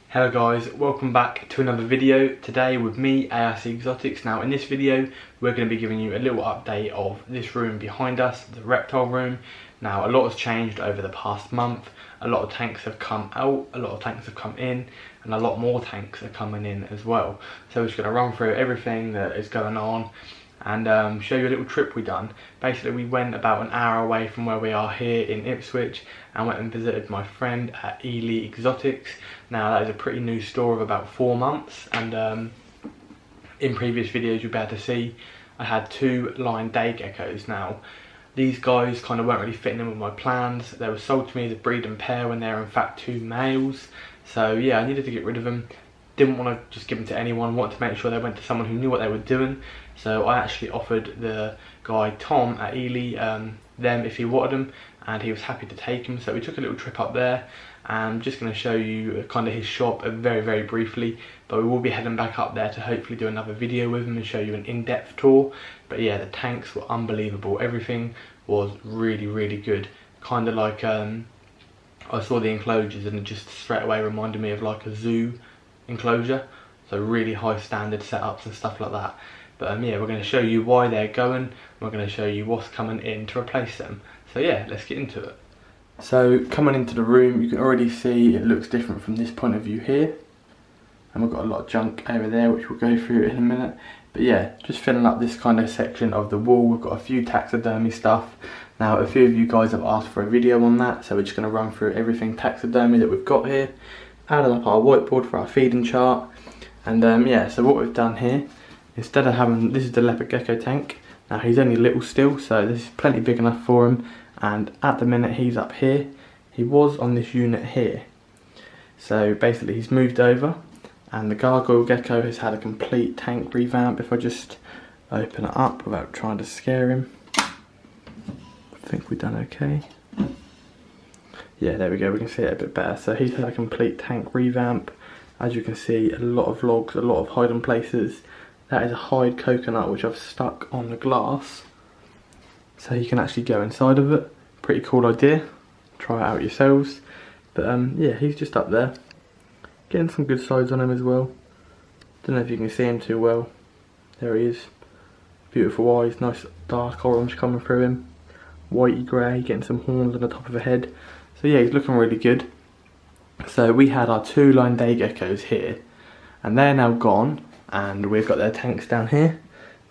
Hello guys, welcome back to another video. Today with me, ARC Exotics. Now in this video we're going to be giving you a little update of this room behind us, the reptile room. Now a lot has changed over the past month. A lot of tanks have come out, a lot of tanks have come in, and a lot more tanks are coming in as well. So we're just going to run through everything that is going on and show you a little trip we done. Basically we went about an hour away from where we are here in Ipswich and went and visited my friend at Ely Exotics. Now that is a pretty new store of about 4 months, and in previous videos you'll be able to see I had 2 line day geckos. Now these guys kind of weren't really fitting in with my plans. They were sold to me as a breed and pair when they were in fact 2 males. So yeah, I needed to get rid of them. Didn't want to just give them to anyone, wanted to make sure they went to someone who knew what they were doing. So I actually offered the guy Tom at Ely them if he wanted them, and he was happy to take them. So we took a little trip up there. I'm just going to show you kind of his shop very briefly, but we will be heading back up there to hopefully do another video with him and show you an in-depth tour. But yeah, the tanks were unbelievable. Everything was really good. Kind of like I saw the enclosures and it just straight away reminded me of like a zoo enclosure, so really high standard setups and stuff like that. But yeah, we're going to show you why they're going, we're going to show you what's coming in to replace them. So yeah, let's get into it. So coming into the room, you can already see it looks different from this point of view here, and we've got a lot of junk over there which we'll go through in a minute. But yeah, just filling up this kind of section of the wall. We've got a few taxidermy stuff. Now a few of you guys have asked for a video on that, so we're just going to run through everything taxidermy that we've got here, added up our whiteboard for our feeding chart. And yeah, so what we've done here, instead of having, this is the leopard gecko tank. Now he's only little still, so this is plenty big enough for him, and at the minute he's up here. He was on this unit here, so basically he's moved over, and the gargoyle gecko has had a complete tank revamp. If I just open it up without trying to scare him, I think we've done okay. Yeah, there we go, we can see it a bit better. So he's had a complete tank revamp. As you can see, a lot of logs, a lot of hiding places. That is a hide coconut which I've stuck on the glass, so you can actually go inside of it. Pretty cool idea, try it out yourselves. But yeah, he's just up there, getting some good sides on him as well. Don't know if you can see him too well. There he is, beautiful eyes, nice dark orange coming through him, whitey grey, getting some horns on the top of the head. So yeah, he's looking really good. So we had our 2 line day geckos here, and they're now gone, and we've got their tanks down here.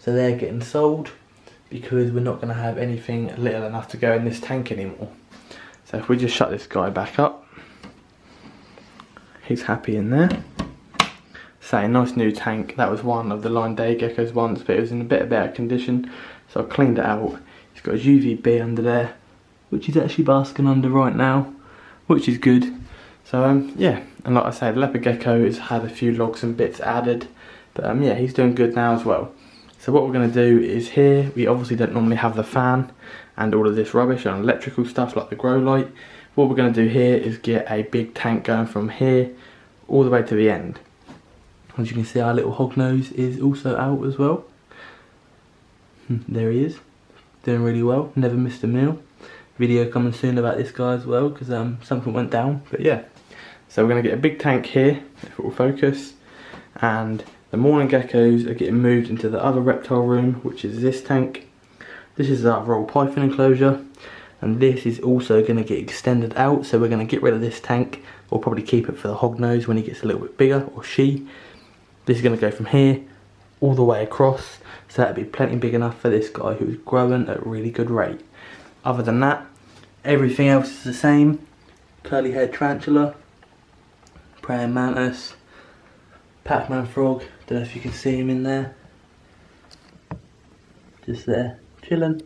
So they're getting sold because we're not going to have anything little enough to go in this tank anymore. So if we just shut this guy back up, he's happy in there. So a nice new tank. That was one of the line day geckos once, but it was in a bit better condition, so I cleaned it out. He's got his UVB under there, which he's actually basking under right now, which is good. So yeah, and like I say, the leopard gecko has had a few logs and bits added, but yeah, he's doing good now as well. So what we're going to do is here, we obviously don't normally have the fan and all of this rubbish and electrical stuff like the grow light. What we're going to do here is get a big tank going from here all the way to the end. As you can see, our little hognose is also out as well. There he is, doing really well, never missed a meal. Video coming soon about this guy as well, because something went down. But yeah, so we're going to get a big tank here, if it will focus, and the morning geckos are getting moved into the other reptile room, which is this tank. This is our roll python enclosure, and this is also going to get extended out, so we're going to get rid of this tank, or probably keep it for the hognose when he gets a little bit bigger, or she. This is going to go from here all the way across, so that'll be plenty big enough for this guy who's growing at a really good rate. Other than that, everything else is the same. Curly haired tarantula, praying mantis, Pac-Man frog, don't know if you can see him in there, just there, chilling.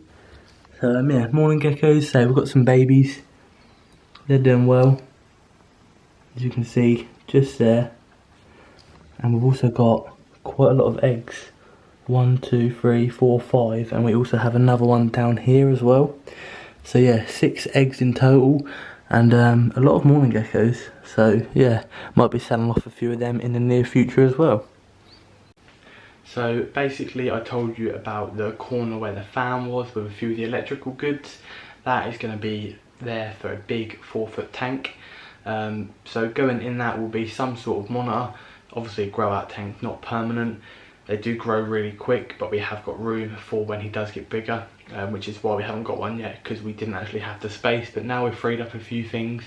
So yeah, morning geckos, so we've got some babies, they're doing well, as you can see, just there. And we've also got quite a lot of eggs, 1, 2, 3, 4, 5, and we also have another one down here as well. So yeah, 6 eggs in total, and a lot of morning geckos. So yeah, might be selling off a few of them in the near future as well. So basically I told you about the corner where the fan was with a few of the electrical goods. That is going to be there for a big 4-foot tank. So going in that will be some sort of monitor, obviously a grow out tank, not permanent. They do grow really quick, but we have got room for when he does get bigger, which is why we haven't got one yet, because we didn't actually have the space. But now we've freed up a few things,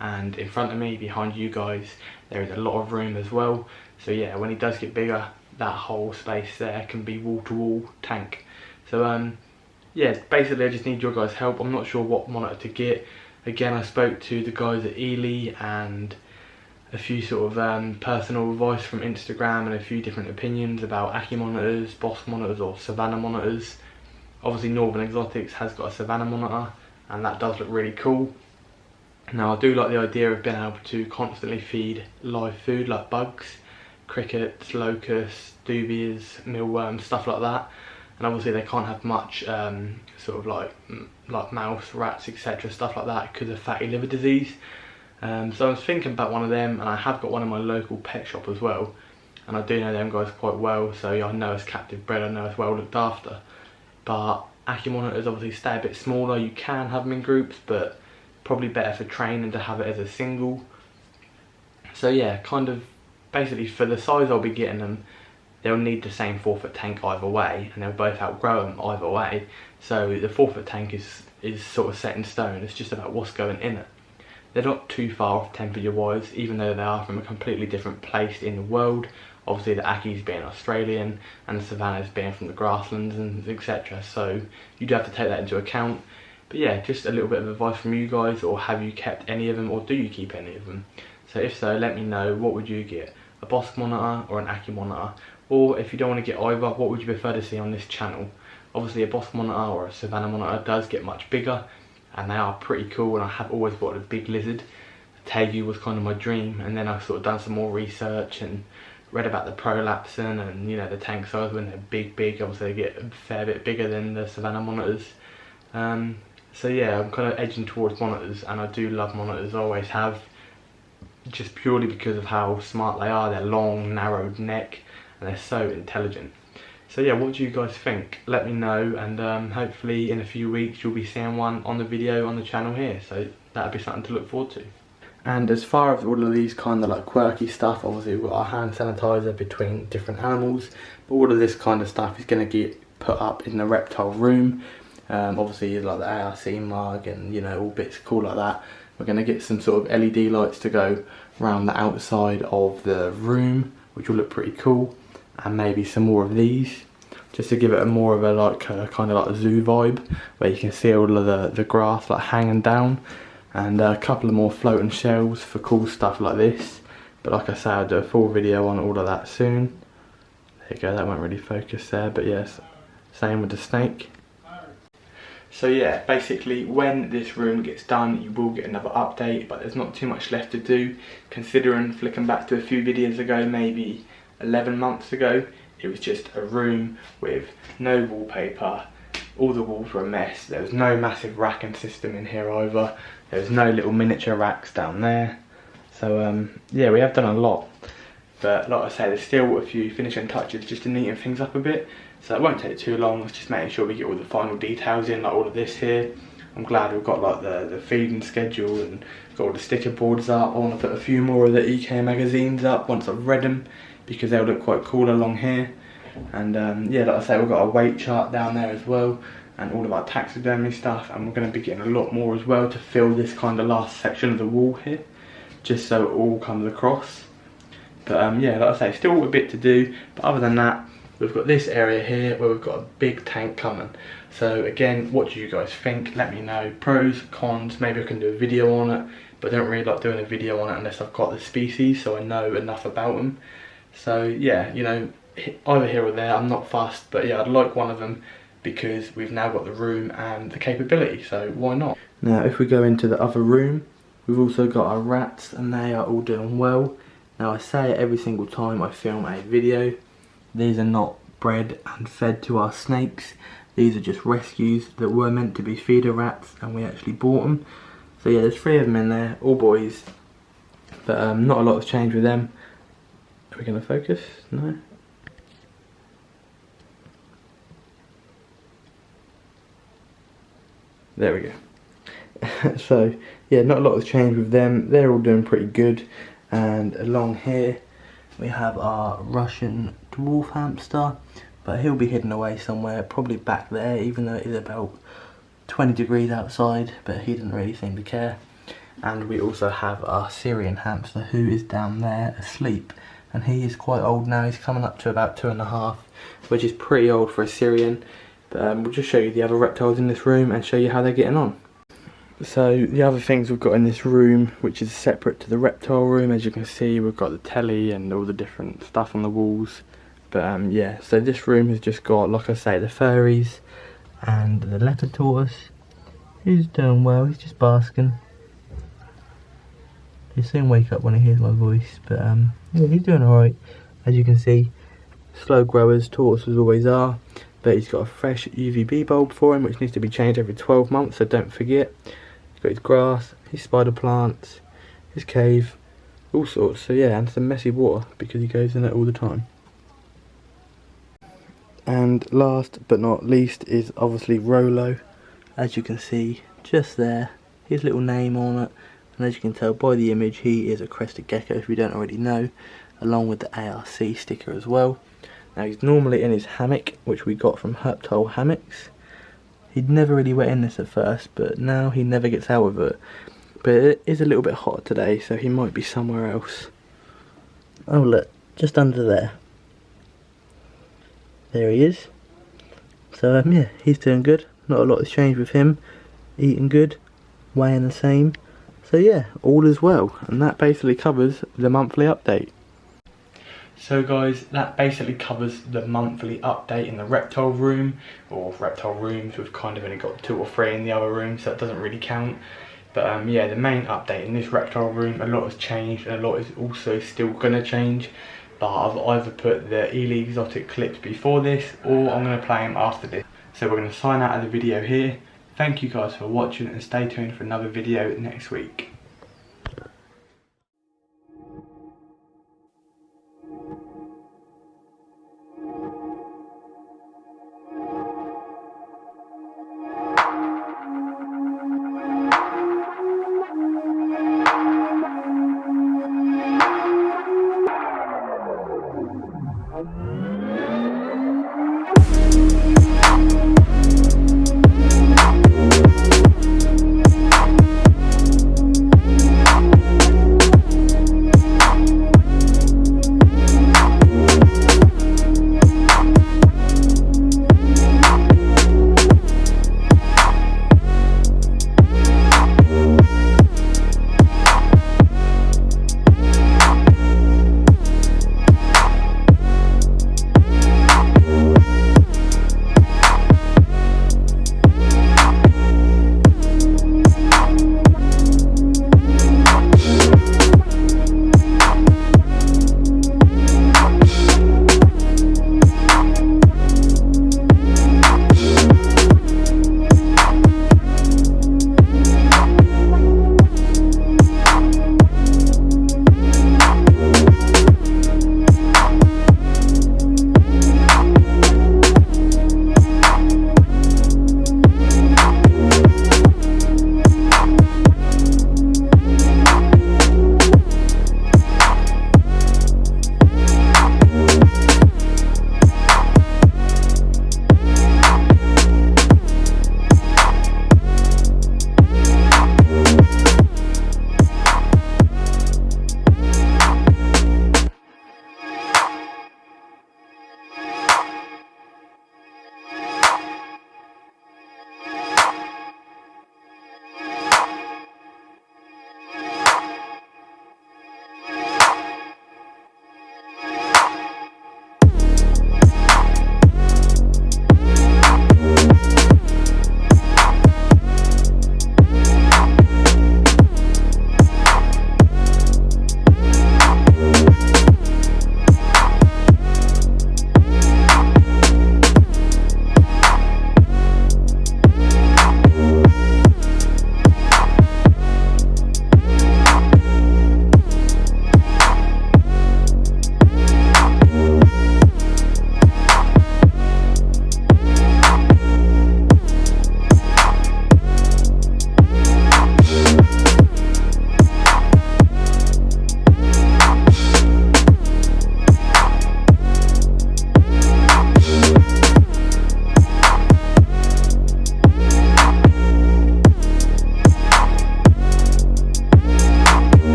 and in front of me, behind you guys, there is a lot of room as well. So yeah, when he does get bigger, that whole space there can be wall-to-wall tank. So yeah, basically I just need your guys' help. I'm not sure what monitor to get. Again, I spoke to the guys at Ely and a few sort of personal advice from Instagram and a few different opinions about Aki monitors, Boss monitors or Savannah monitors. Obviously Northern Exotics has got a Savannah monitor, and that does look really cool. Now I do like the idea of being able to constantly feed live food like bugs, crickets, locusts, dubias, mealworms, stuff like that. And obviously they can't have much sort of like mouse, rats, etc, stuff like that because of fatty liver disease. So I was thinking about one of them, and I have got one in my local pet shop as well, and I do know them guys quite well, so I know it's captive bred, I know it's well looked after. But Aki monitors obviously stay a bit smaller. You can have them in groups, but probably better for training to have it as a single. So yeah, kind of basically for the size I'll be getting them, they'll need the same 4-foot tank either way, and they'll both outgrow them either way. So the 4-foot tank is sort of set in stone. It's just about what's going in it. They're not too far off temperature wise, even though they are from a completely different place in the world. Obviously the Aki's being Australian and the Savannah's being from the grasslands and etc. So you do have to take that into account. But yeah, just a little bit of advice from you guys, or have you kept any of them, or do you keep any of them? So if so, let me know, what would you get? A Boss monitor or an Aki monitor? Or if you don't want to get either, what would you prefer to see on this channel? Obviously a Boss monitor or a Savannah monitor does get much bigger, and they are pretty cool, and I have always wanted a big lizard. Tegu was kind of my dream, and then I've sort of done some more research and read about the prolapsing and, you know, the tank size when they're big, obviously they get a fair bit bigger than the Savannah monitors. So yeah, I'm kind of edging towards monitors, and I do love monitors, I always have, just purely because of how smart they are. They're long, narrowed neck, and they're so intelligent. So yeah, what do you guys think? Let me know, and hopefully in a few weeks you'll be seeing one on the video on the channel here, so that'll be something to look forward to. And as far as all of these kind of like quirky stuff, obviously we've got our hand sanitizer between different animals, but all of this kind of stuff is going to get put up in the reptile room. Obviously like the ARC mug and, you know, all bits cool like that. We're going to get some sort of LED lights to go around the outside of the room, which will look pretty cool, and maybe some more of these, just to give it a more of a like kind of like a zoo vibe, where you can see all of the grass like hanging down, and a couple of more floating shelves for cool stuff like this. But like I say, I'll do a full video on all of that soon. There you go, that won't really focus there, but yes, same with the snake. So yeah, basically when this room gets done, you will get another update, but there's not too much left to do, considering flicking back to a few videos ago, maybe 11 months ago, it was just a room with no wallpaper. All the walls were a mess. There was no massive racking system in here either. There was no little miniature racks down there. So yeah, we have done a lot. But like I say, there's still a few finishing touches just to neaten things up a bit. So it won't take too long. It's just making sure we get all the final details in, like all of this here. I'm glad we've got like the feeding schedule and got all the sticker boards up. I want to put a few more of the EK magazines up once I've read them, because they'll look quite cool along here. And yeah, like I say, we've got a weight chart down there as well, and all of our taxidermy stuff, and we're going to be getting a lot more as well to fill this kind of last section of the wall here, just so it all comes across. But yeah, like I say, still a bit to do, but other than that, we've got this area here where we've got a big tank coming. So again, what do you guys think? Let me know. Pros, cons, maybe I can do a video on it, but I don't really like doing a video on it unless I've got the species, so I know enough about them. So yeah, you know, either here or there, I'm not fussed, but yeah, I'd like one of them because we've now got the room and the capability, so why not? Now if we go into the other room, we've also got our rats, and they are all doing well. Now I say it every single time I film a video, these are not bred and fed to our snakes. These are just rescues that were meant to be feeder rats, and we actually bought them. So yeah, there's 3 of them in there, all boys, but not a lot has changed with them. Are we going to focus? No? There we go. So yeah, not a lot has changed with them. They're all doing pretty good. And along here we have our Russian dwarf hamster, but he'll be hidden away somewhere, probably back there, even though it is about 20 degrees outside, but he doesn't really seem to care. And we also have our Syrian hamster, who is down there asleep, and he is quite old now. He's coming up to about 2.5, which is pretty old for a Syrian. But we'll just show you the other reptiles in this room and show you how they're getting on. So the other things we've got in this room, which is separate to the reptile room, as you can see, we've got the telly and all the different stuff on the walls. But yeah, so this room has just got, like I say, the furries and the leopard tortoise. He's doing well, he's just basking. He'll soon wake up when he hears my voice, but yeah, he's doing alright. As you can see, slow growers, tortoises always are, but he's got a fresh UVB bulb for him, which needs to be changed every 12 months, so don't forget. He's got his grass, his spider plants, his cave, all sorts. So yeah, and some messy water, because he goes in it all the time. And last but not least is obviously Rolo. As you can see, just there, his little name on it. And as you can tell by the image, he is a crested gecko, if you don't already know, along with the ARC sticker as well. Now he's normally in his hammock, which we got from Reptile hammocks. He'd never really went in this at first, but now he never gets out of it. But it is a little bit hot today, so he might be somewhere else. Oh look, just under there. There he is. So yeah, he's doing good. Not a lot has changed with him. Eating good, weighing the same. So yeah, all is well, and that basically covers the monthly update. So guys, that basically covers the monthly update in the reptile room, or reptile rooms. We've kind of only got 2 or 3 in the other room, so it doesn't really count. But yeah, the main update in this reptile room, a lot has changed, and a lot is also still going to change. But I've either put the Ely Exotic clips before this, or I'm going to play them after this. So we're going to sign out of the video here. Thank you guys for watching, and stay tuned for another video next week.